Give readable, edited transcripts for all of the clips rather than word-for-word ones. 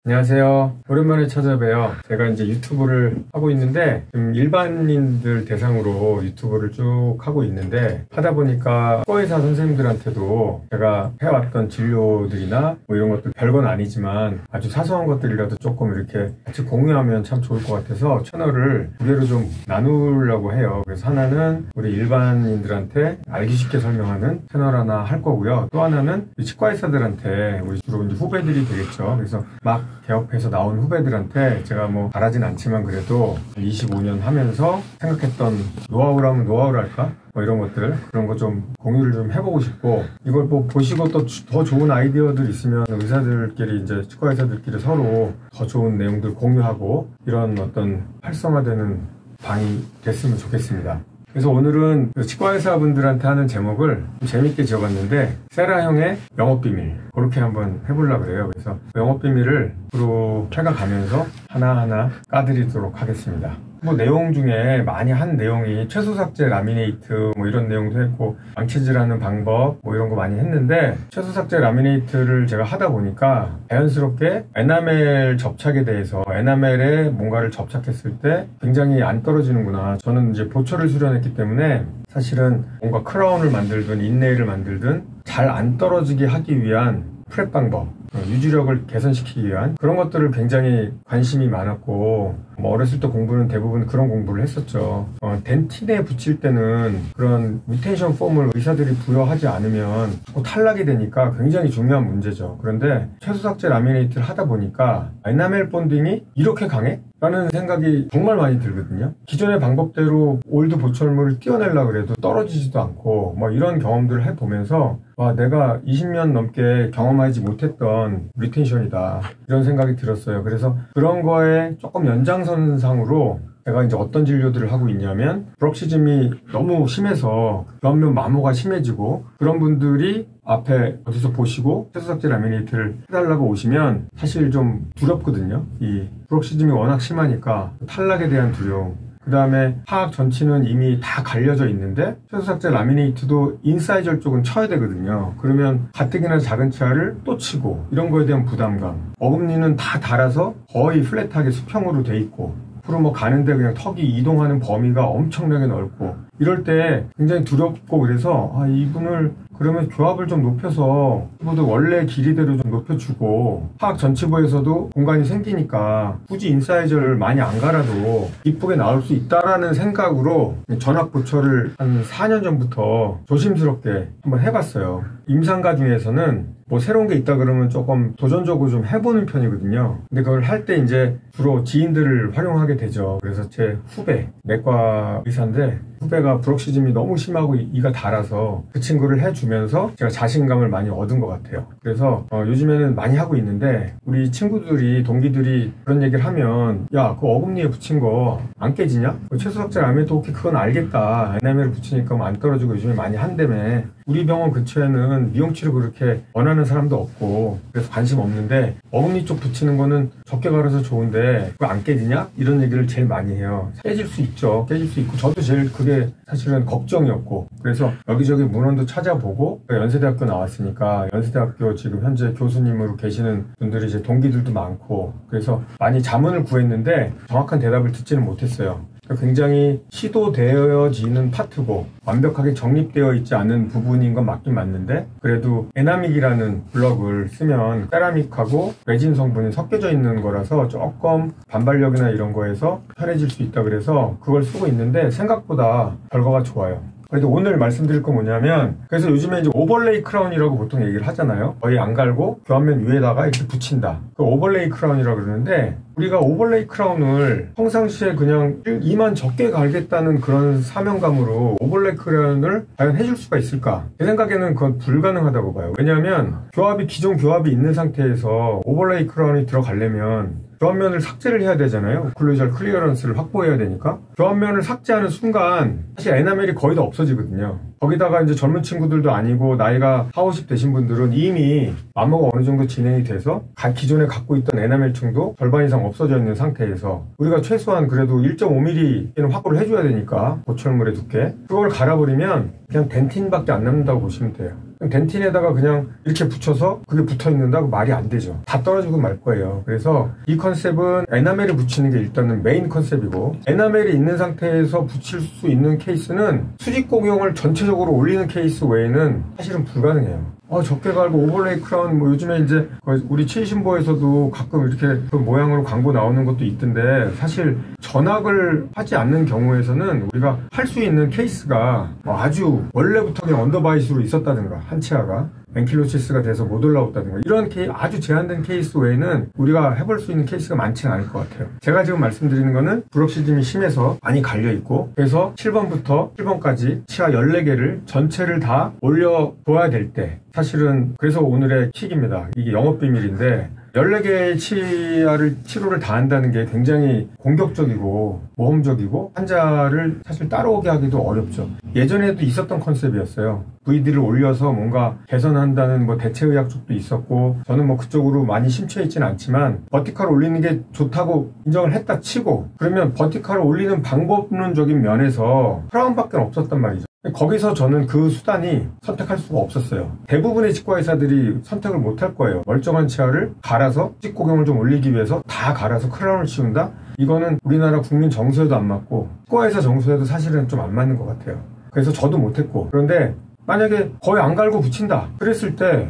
안녕하세요. 오랜만에 찾아봬요. 제가 이제 유튜브를 하고 있는데 일반인들 대상으로 유튜브를 쭉 하고 있는데 하다 보니까 치과의사 선생님들한테도 제가 해왔던 진료들이나 뭐 이런 것들 별건 아니지만 아주 사소한 것들이라도 조금 이렇게 같이 공유하면 참 좋을 것 같아서 채널을 두 개로 좀 나누려고 해요. 그래서 하나는 우리 일반인들한테 알기 쉽게 설명하는 채널 하나 할 거고요. 또 하나는 치과의사들한테 우리 주로 이제 후배들이 되겠죠. 그래서 막 개업해서 나온 후배들한테 제가 뭐 잘하진 않지만 그래도 25년 하면서 생각했던 노하우라면 노하우랄까? 뭐 이런 것들, 그런 거 좀 공유를 좀 해보고 싶고, 이걸 뭐 보시고 또 더 좋은 아이디어들 있으면 의사들끼리 이제 치과 의사들끼리 서로 더 좋은 내용들 공유하고 이런 어떤 활성화되는 방이 됐으면 좋겠습니다. 그래서 오늘은 치과의사분들한테 하는 제목을 재밌게 지어봤는데 세라형의 영업비밀, 그렇게 한번 해보려고 그래요. 그래서 영업비밀을 앞으로 찾아가면서 하나하나 까드리도록 하겠습니다. 뭐 내용 중에 많이 한 내용이 최소삭제 라미네이트 뭐 이런 내용도 했고, 망치질하는 방법 뭐 이런 거 많이 했는데, 최소삭제 라미네이트를 제가 하다 보니까 자연스럽게 에나멜 접착에 대해서, 에나멜에 뭔가를 접착했을 때 굉장히 안 떨어지는구나. 저는 이제 보철을 수련했기 때문에 사실은 뭔가 크라운을 만들든 인네일을 만들든 잘 안 떨어지게 하기 위한 프랩 방법, 유지력을 개선시키기 위한 그런 것들을 굉장히 관심이 많았고, 뭐 어렸을 때 공부는 대부분 그런 공부를 했었죠. 덴틴에 붙일 때는 그런 리텐션 폼을 의사들이 부여하지 않으면 탈락이 되니까 굉장히 중요한 문제죠. 그런데 최소삭제 라미네이트를 하다 보니까 에나멜 본딩이 이렇게 강해? 라는 생각이 정말 많이 들거든요. 기존의 방법대로 올드 보철물을 띄어내려고 해도 떨어지지도 않고 막 이런 경험들을 해보면서 와, 내가 20년 넘게 경험하지 못했던 리텐션이다, 이런 생각이 들었어요. 그래서 그런 거에 조금 연장선상으로 제가 이제 어떤 진료들을 하고 있냐면, 브럭시즘이 너무 심해서 옆면 마모가 심해지고, 그런 분들이 앞에 어디서 보시고 최소삭제 라미네이트를 해달라고 오시면 사실 좀 두렵거든요. 이 브럭시즘이 워낙 심하니까 탈락에 대한 두려움, 그 다음에 하악 전치는 이미 다 갈려져 있는데 최소삭제 라미네이트도 인사이절 쪽은 쳐야 되거든요. 그러면 가뜩이나 작은 치아를 또 치고, 이런 거에 대한 부담감, 어금니는 다 닳아서 거의 플랫하게 수평으로 돼 있고, 앞으로 뭐 가는데 그냥 턱이 이동하는 범위가 엄청나게 넓고, 이럴 때 굉장히 두렵고, 그래서 이분을 그러면 교합을 좀 높여서 이분도 원래 길이대로 좀 높여주고, 하악 전치부에서도 공간이 생기니까 굳이 인사이저를 많이 안 갈아도 이쁘게 나올 수 있다라는 생각으로 전악 보철을 한 4년 전부터 조심스럽게 한번 해봤어요. 임상가 중에서는 뭐 새로운 게 있다 그러면 조금 도전적으로 좀 해보는 편이거든요. 근데 그걸 할 때 이제 주로 지인들을 활용하게 되죠. 그래서 제 후배, 내과 의사인데 후배가 브럭시즘이 너무 심하고 이가 닳아서 그 친구를 해주면서 제가 자신감을 많이 얻은 것 같아요. 그래서 요즘에는 많이 하고 있는데, 우리 친구들이, 동기들이 그런 얘기를 하면, 야, 그 어금니에 붙인 거 안 깨지냐? 최소삭제 라미네이트 오케이, 그건 알겠다. 에나멜을 붙이니까 뭐 안 떨어지고 요즘에 많이 한다며. 우리 병원 근처에는 미용치료 그렇게 원하는 사람도 없고 그래서 관심 없는데, 어금니 쪽 붙이는 거는 적게 갈아서 좋은데 그거 안 깨지냐? 이런 얘기를 제일 많이 해요. 깨질 수 있죠. 깨질 수 있고, 저도 제일 그게 사실은 걱정이었고, 그래서 여기저기 문헌도 찾아보고, 연세대학교 나왔으니까 연세대학교 지금 현재 교수님으로 계시는 분들이 제 동기들도 많고, 그래서 많이 자문을 구했는데 정확한 대답을 듣지는 못했어요. 굉장히 시도되어지는 파트고 완벽하게 정립되어 있지 않은 부분인 건 맞긴 맞는데, 그래도 에나믹이라는 블럭을 쓰면 세라믹하고 레진 성분이 섞여져 있는 거라서 조금 반발력이나 이런 거에서 편해질 수 있다, 그래서 그걸 쓰고 있는데 생각보다 결과가 좋아요. 그래도 오늘 말씀드릴 건 뭐냐면, 그래서 요즘에 이제 오버레이 크라운이라고 보통 얘기를 하잖아요. 거의 안 갈고 교합면 위에다가 이렇게 붙인다. 그 오버레이 크라운이라고 그러는데, 우리가 오버레이 크라운을 평상시에 그냥 이만 적게 갈겠다는 그런 사명감으로 오버레이 크라운을 과연 해줄 수가 있을까? 제 생각에는 그건 불가능하다고 봐요. 왜냐하면 기존 교합이 있는 상태에서 오버레이 크라운이 들어가려면 교합면을 삭제를 해야 되잖아요. 오클루전 클리어런스를 확보해야 되니까. 교합면을 삭제하는 순간 사실 에나멜이 거의 다 없어지거든요. 거기다가 이제 젊은 친구들도 아니고 나이가 40, 50 되신 분들은 이미 마모가 어느 정도 진행이 돼서 기존에 갖고 있던 에나멜층도 절반 이상 없어져 있는 상태에서 우리가 최소한 그래도 1.5mm는 확보를 해줘야 되니까, 보철물의 두께, 그걸 갈아버리면 그냥 덴틴밖에 안 남는다고 보시면 돼요. 덴틴에다가 그냥 이렇게 붙여서 그게 붙어 있는다고 말이 안 되죠. 다 떨어지고 말 거예요. 그래서 이 컨셉은 에나멜을 붙이는 게 일단은 메인 컨셉이고, 에나멜이 있는 상태에서 붙일 수 있는 케이스는 수직 고경을 전체적으로 올리는 케이스 외에는 사실은 불가능해요. 적게 갈고 오버레이 크라운, 뭐 요즘에 이제 우리 최신보에서도 가끔 이렇게 그 모양으로 광고 나오는 것도 있던데, 사실 전악을 하지 않는 경우에서는 우리가 할 수 있는 케이스가 아주 원래부터 그냥 언더바이스로 있었다든가, 한 치아가 앵킬로시스가 돼서 못 올라왔다든가, 이런 아주 제한된 케이스 외에는 우리가 해볼 수 있는 케이스가 많지는 않을 것 같아요. 제가 지금 말씀드리는 거는 브럭시즘이 심해서 많이 갈려있고, 그래서 7번부터 7번까지 치아 14개를 전체를 다 올려둬야 될 때, 사실은 그래서 오늘의 킥입니다. 이게 영업비밀인데, 14개의 치료를 다 한다는 게 굉장히 공격적이고 모험적이고 환자를 사실 따라오게 하기도 어렵죠. 예전에도 있었던 컨셉이었어요. VD를 올려서 뭔가 개선한다는 뭐 대체의학 쪽도 있었고, 저는 뭐 그쪽으로 많이 심취해 있지는 않지만 버티컬을 올리는 게 좋다고 인정을 했다 치고, 그러면 버티컬을 올리는 방법론적인 면에서 크라운밖에 없었단 말이죠. 거기서 저는 그 수단이 선택할 수가 없었어요. 대부분의 치과의사들이 선택을 못 할 거예요. 멀쩡한 치아를 갈아서 수직고경을 좀 올리기 위해서 다 갈아서 크라운을 씌운다? 이거는 우리나라 국민 정서에도 안 맞고 치과의사 정서에도 사실은 좀 안 맞는 것 같아요. 그래서 저도 못했고, 그런데 만약에 거의 안 갈고 붙인다 그랬을 때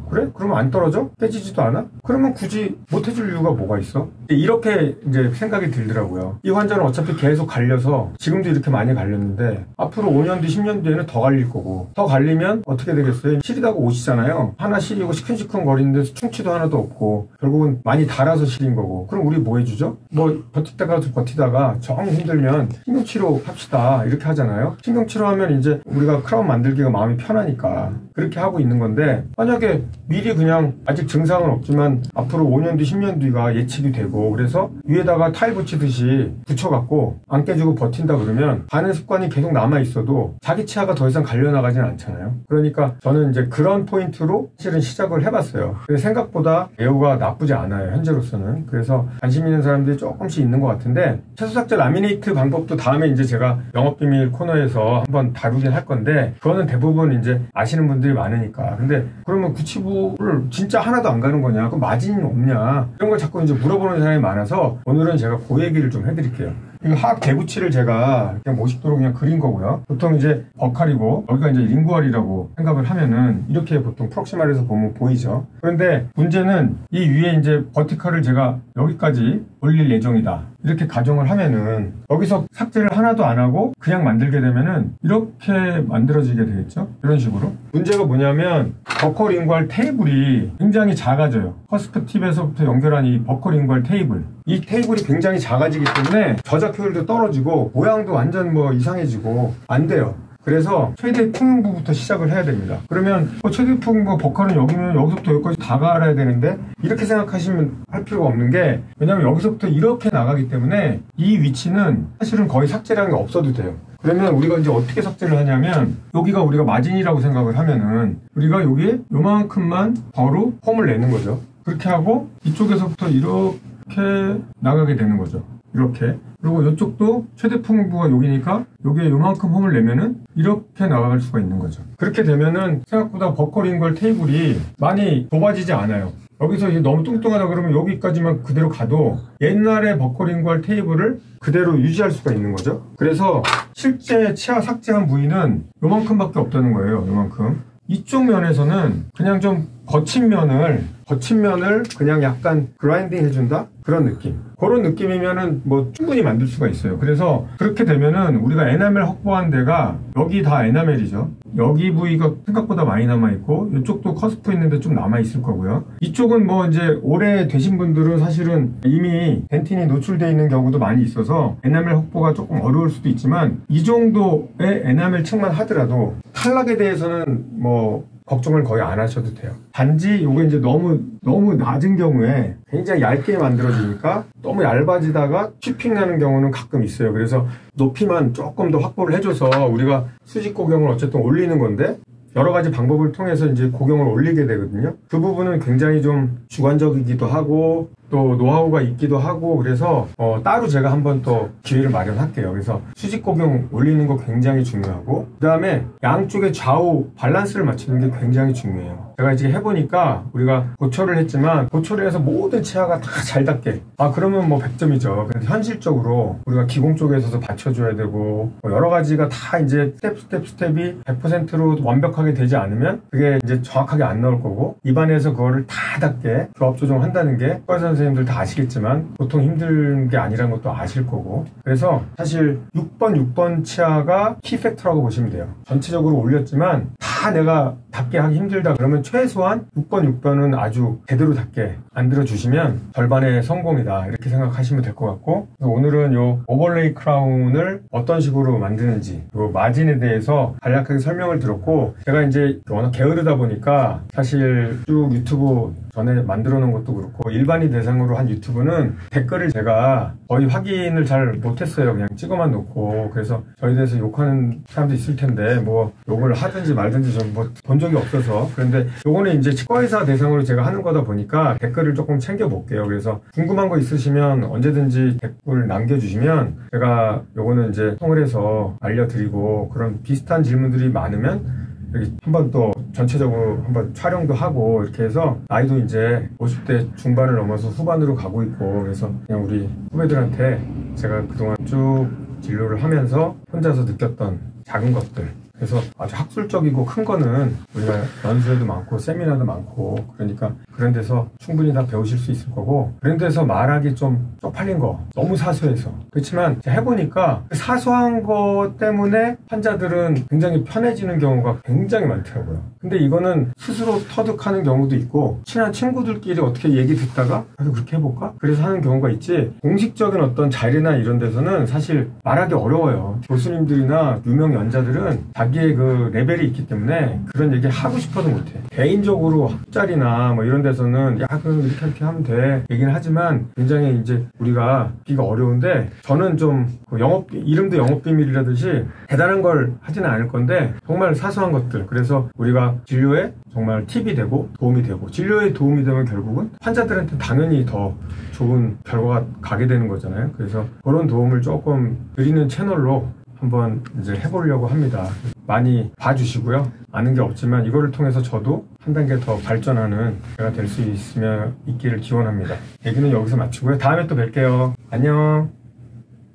그래? 그러면 안 떨어져? 깨지지도 않아? 그러면 굳이 못 해줄 이유가 뭐가 있어? 이렇게 이제 생각이 들더라고요. 이 환자는 어차피 계속 갈려서 지금도 이렇게 많이 갈렸는데 앞으로 5년 뒤 10년 뒤에는 더 갈릴 거고, 더 갈리면 어떻게 되겠어요? 시리다가 오시잖아요. 하나 시리고 시큰시큰 거리는데 충치도 하나도 없고 결국은 많이 달아서 시린 거고, 그럼 우리 뭐 해주죠? 뭐 버티다가 정 힘들면 신경치료 합시다 이렇게 하잖아요. 신경치료하면 이제 우리가 크라운 만들기가 마음이 편하니까 그렇게 하고 있는 건데, 만약에 미리 그냥 아직 증상은 없지만 앞으로 5년 뒤 10년 뒤가 예측이 되고, 그래서 위에다가 타일 붙이듯이 붙여갖고 안 깨지고 버틴다 그러면 가는 습관이 계속 남아있어도 자기 치아가 더 이상 갈려나가진 않잖아요. 그러니까 저는 이제 그런 포인트로 실은 시작을 해봤어요. 근데 생각보다 예후가 나쁘지 않아요, 현재로서는. 그래서 관심 있는 사람들이 조금씩 있는 것 같은데, 채소삭제 라미네이트 방법도 다음에 이제 제가 영업비밀 코너에서 한번 다루긴 할 건데, 그거는 대부분 이제 아시는 분들이 많으니까. 근데 그러면 구치부를 진짜 하나도 안 가는 거냐? 그럼 마진이 없냐? 이런 걸 자꾸 이제 물어보는 사람이 많아서 오늘은 제가 그 얘기를 좀 해드릴게요. 이 하악 대구치를 제가 그냥 멋있도록 그냥 그린 거고요. 보통 이제 버칼이고 여기가 이제 링구얼이라고 생각을 하면은 이렇게 보통 프록시말에서 보면 보이죠. 그런데 문제는 이 위에 이제 버티컬을 제가 여기까지 올릴 예정이다, 이렇게 가정을 하면은 여기서 삭제를 하나도 안 하고 그냥 만들게 되면은 이렇게 만들어지게 되겠죠. 이런 식으로. 문제가 뭐냐면 버커링구얼 테이블이 굉장히 작아져요. 커스프 팁에서부터 연결한 이 버커링구얼 테이블, 이 테이블이 굉장히 작아지기 때문에 저작 효율도 떨어지고 모양도 완전 뭐 이상해지고 안 돼요. 그래서 최대 풍부부터 시작을 해야 됩니다. 그러면 최대 풍부 버컬은 여기면 여기서부터 여기까지 다 갈아야 되는데, 이렇게 생각하시면 할 필요가 없는 게, 왜냐면 여기서부터 이렇게 나가기 때문에 이 위치는 사실은 거의 삭제라는 게 없어도 돼요. 그러면 우리가 이제 어떻게 삭제를 하냐면, 여기가 우리가 마진이라고 생각을 하면은 우리가 여기에 요만큼만 바로 홈을 내는 거죠. 그렇게 하고 이쪽에서부터 이렇게 나가게 되는 거죠. 이렇게. 그리고 이쪽도 최대 풍부가 여기니까 여기에 요만큼 홈을 내면은 이렇게 나갈 수가 있는 거죠. 그렇게 되면은 생각보다 버커링걸 테이블이 많이 좁아지지 않아요. 여기서 이제 너무 뚱뚱하다 그러면 여기까지만 그대로 가도 옛날의 버커링걸 테이블을 그대로 유지할 수가 있는 거죠. 그래서 실제 치아 삭제한 부위는 요만큼밖에 없다는 거예요. 요만큼. 이쪽 면에서는 그냥 좀 거친 면을 그냥 약간 그라인딩 해준다? 그런 느낌. 그런 느낌이면은 뭐 충분히 만들 수가 있어요. 그래서 그렇게 되면은 우리가 에나멜 확보한 데가 여기 다 에나멜이죠. 여기 부위가 생각보다 많이 남아있고, 이쪽도 커스프 있는데 좀 남아있을 거고요. 이쪽은 뭐 이제 오래 되신 분들은 사실은 이미 덴틴이 노출되어 있는 경우도 많이 있어서 에나멜 확보가 조금 어려울 수도 있지만, 이 정도의 에나멜 층만 하더라도 탈락에 대해서는 뭐 걱정을 거의 안 하셔도 돼요. 단지 이게 이제 너무 낮은 경우에 굉장히 얇게 만들어지니까 너무 얇아지다가 튀핑 나는 경우는 가끔 있어요. 그래서 높이만 조금 더 확보를 해줘서 우리가 수직 고경을 어쨌든 올리는 건데, 여러 가지 방법을 통해서 이제 고경을 올리게 되거든요. 그 부분은 굉장히 좀 주관적이기도 하고 또 노하우가 있기도 하고 그래서 따로 제가 한번 또 기회를 마련할게요. 그래서 수직 고경 올리는 거 굉장히 중요하고 그 다음에 양쪽의 좌우 밸런스를 맞추는 게 굉장히 중요해요. 제가 이제 해보니까 우리가 고철을 했지만 고철을 해서 모든 치아가 다 잘 닿게 그러면 뭐 100점이죠. 근데 현실적으로 우리가 기공 쪽에서도 받쳐줘야 되고 여러 가지가 다 이제 스텝이 100%로 완벽하게 되지 않으면 그게 이제 정확하게 안 나올 거고 입안에서 그거를 다 닿게 조합 조정한다는 게 의사 선생님들 다 아시겠지만 보통 힘든 게 아니라는 것도 아실 거고 그래서 사실 6번 치아가 키팩터라고 보시면 돼요. 전체적으로 올렸지만 다 내가 닿게 하기 힘들다 그러면 최소한 6번은 아주 제대로 닿게 만들어 주시면 절반의 성공이다 이렇게 생각하시면 될 것 같고 오늘은 요 오버레이 크라운을 어떤 식으로 만드는지 요 마진에 대해서 간략하게 설명을 드렸고 제가 이제 워낙 게으르다 보니까 사실 쭉 유튜브 전에 만들어 놓은 것도 그렇고 일반인 대상으로 한 유튜브는 댓글을 제가 거의 확인을 잘 못했어요. 그냥 찍어만 놓고 그래서 저에 대해서 욕하는 사람도 있을 텐데 뭐 욕을 하든지 말든지 전 뭐 본 적이 없어서 그런데 요거는 이제 치과의사 대상으로 제가 하는 거다 보니까 댓글을 조금 챙겨 볼게요. 그래서 궁금한 거 있으시면 언제든지 댓글 남겨주시면 제가 요거는 이제 통을 해서 알려드리고 그런 비슷한 질문들이 많으면 여기 한번 또 전체적으로 한번 촬영도 하고 이렇게 해서 나이도 이제 50대 중반을 넘어서 후반으로 가고 있고 그래서 그냥 우리 후배들한테 제가 그동안 쭉 진료를 하면서 혼자서 느꼈던 작은 것들 그래서 아주 학술적이고 큰 거는 우리가 연수회도 많고 세미나도 많고 그러니까 그런 데서 충분히 다 배우실 수 있을 거고 그런 데서 말하기 좀 쪽팔린 거 너무 사소해서 그렇지만 해보니까 그 사소한 거 때문에 환자들은 굉장히 편해지는 경우가 굉장히 많더라고요. 근데 이거는 스스로 터득하는 경우도 있고 친한 친구들끼리 어떻게 얘기 듣다가 나도 그렇게 해볼까? 그래서 하는 경우가 있지 공식적인 어떤 자리나 이런 데서는 사실 말하기 어려워요. 교수님들이나 유명 연자들은 자기의 그 레벨이 있기 때문에 그런 얘기 하고 싶어도 못해. 개인적으로 학자리나 뭐 이런 데서는 야 그럼 이렇게 하면 돼 얘기는 하지만 굉장히 이제 우리가 하기가 어려운데 저는 좀 그 이름도 영업비밀이라듯이 대단한 걸 하지는 않을 건데 정말 사소한 것들 그래서 우리가 진료에 정말 팁이 되고 도움이 되고 진료에 도움이 되면 결국은 환자들한테 당연히 더 좋은 결과가 가게 되는 거잖아요. 그래서 그런 도움을 조금 드리는 채널로 한번 이제 해보려고 합니다. 많이 봐주시고요. 아는 게 없지만 이거를 통해서 저도 한 단계 더 발전하는 제가 될 수 있기를 기원합니다. 얘기는 여기서 마치고요. 다음에 또 뵐게요. 안녕.